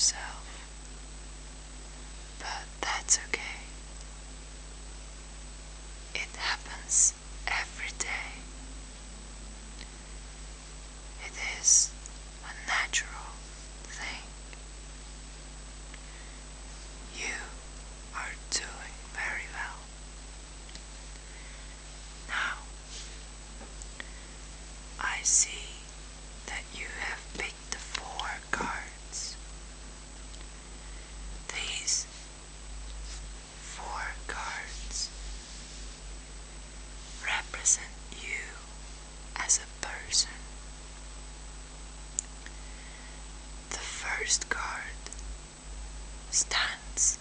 yourself, but that's okay. It happens every day. It is a natural thing. You are doing very well. Now, I see that you have picked the 4 cards. These 4 cards represent you as a person. The first card stands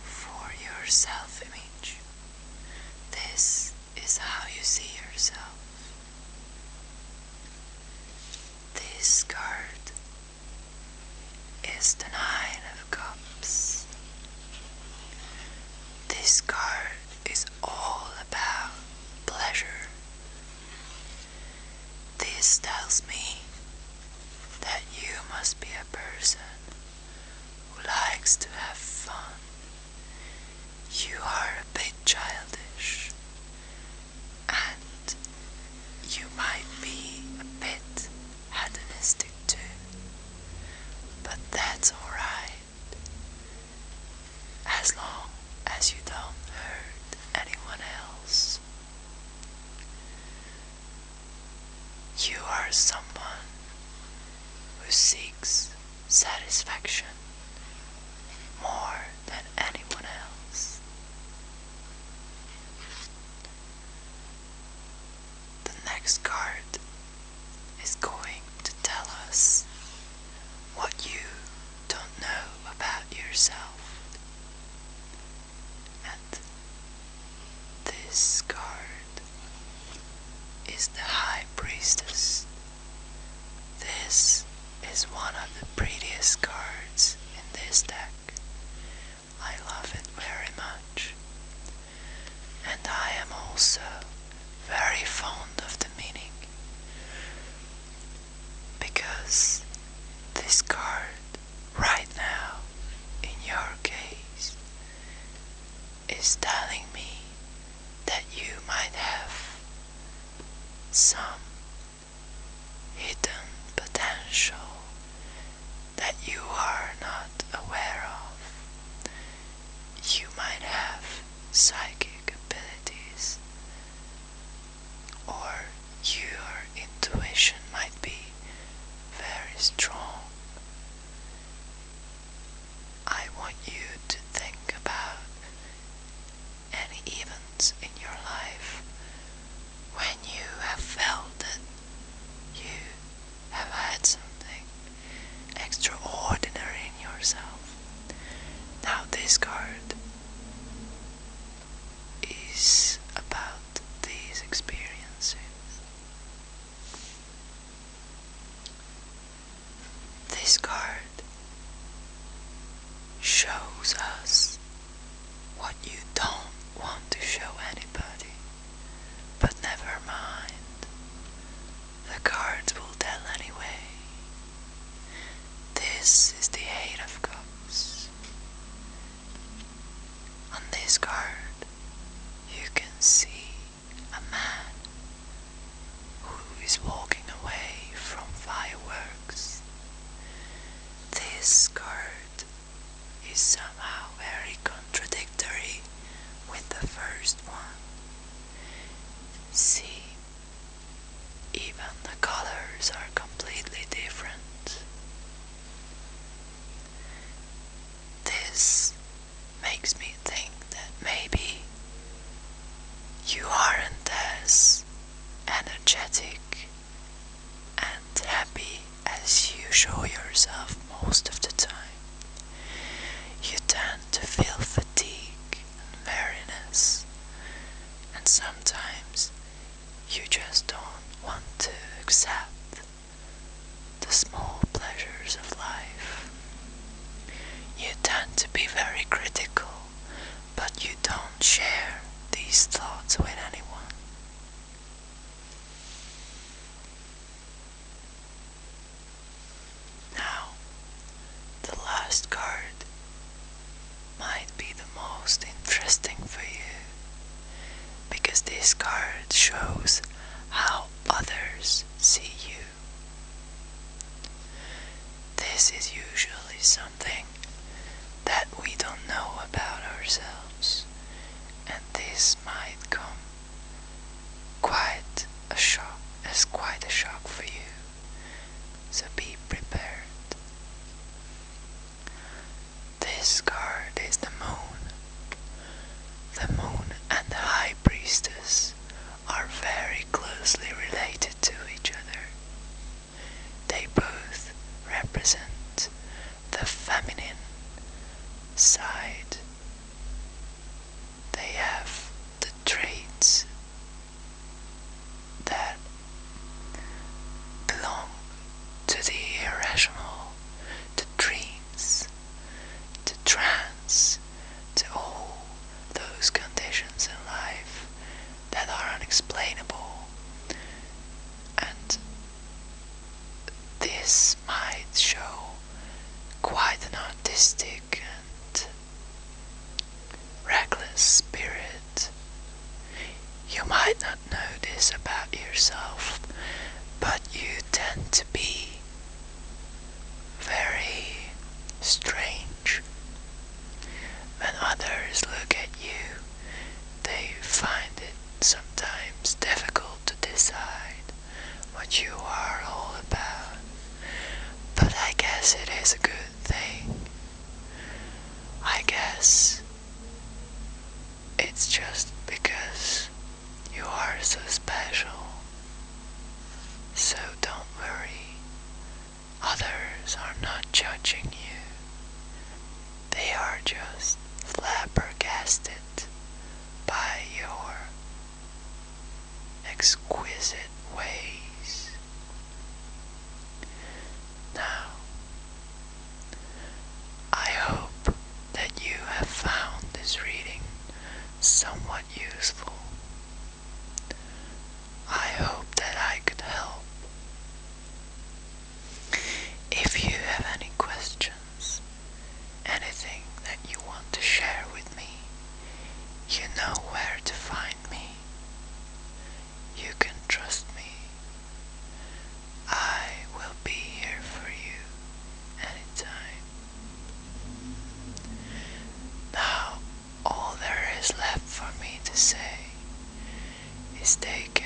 for your self-image. This is how you see yourself. This card is the 9 of Cups. This card is all about pleasure. This tells me that you must be a person who likes to have fun. You are a bit childish, and you might be a bit hedonistic too, but that's alright, as long as you don't hurt anyone else. You are someone who seeks satisfaction more than anyone else. The next card is going to tell us what you don't know about yourself. And this card is the High Priestess. This is one of the prettiest cards in this deck. I love it very much. And I am also very fond of the meaning, because this card right now in your case is telling me that you might have some hidden potential that you are not aware of. You might have psychic abilities, or your intuition might be very strong. I want you to think about any events in your life when you have felt that you have had something extraordinary in yourself. Now this card is about these experiences. This card shows us what you don't want to show anybody, but never mind. The cards will tell anyway. This is the 8 of Cups. On this card, you can see a man who is walking away from fireworks. This card is somehow very contradictory with the first one. See, even the colors are completely different. This makes me think that maybe you aren't as energetic and happy as you show yourself most of the time. You tend to feel fatigue and weariness, and sometimes you just don't want to accept the small pleasures of life. You tend to be very critical, but you don't share these thoughts with anyone. Now, the last last card might be the most interesting for you, because this card shows how others see you. This is usually something that we don't know about ourselves, and this might come quite a shock for you, so be prepared. This card is the moon. The moon and the high priestess are very closely related to each other. They both represent the feminine side. They have the traits that belong to the irrational, to dreams, to trance, to all those conditions in life that are unexplainable. And this might show quite an artistic and reckless spirit. You might not know this about yourself, but you tend to be very strange. When others look at you, they find it sometimes difficult to decide what you are all about. But I guess it is a good thing. I guess it's just because you are so special. So don't worry, others are not judging you. They are just flabbergasted by your exquisite ways. Now, I hope that you have found this reading somewhat useful. I hope that I could help. If you have any questions, anything that you want to share with me, you know where to find me. You can trust me. I will be here for you anytime. Now, all there is left for me to say is take